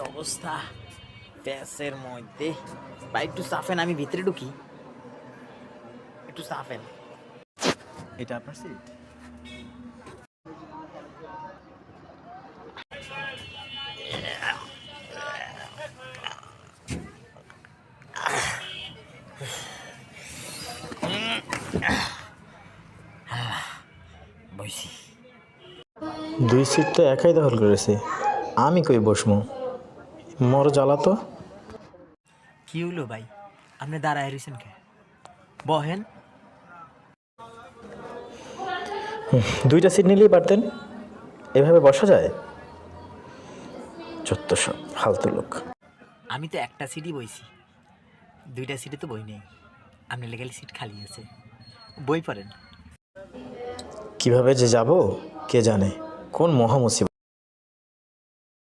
অবস্থা প্যাসের মধ্যে। ভাই একটু সাফেন, আমি ভিতরে ঢুকি, একটু সাফেন। এটা আপনার সিট? বসি। 2 সিট তো একাই দখল করেছে, আমি কই বসমু? মর জ্বালা তো। কি হলো ভাই, আপনি দাঁড়ায় রয়েছেন কে? বহেন। 2টা সিট নিলেই পারতেন, এভাবে বসা যায়? যত সব ফালতু লোক। আমি তো একটা সিটই বইছি, 2টা সিটে তো বই নেই। আপনি লেগালি সিট খালি আছে, বই পড়েন। কিভাবে যে যাব কে জানে, কোন মহা মুসিবত।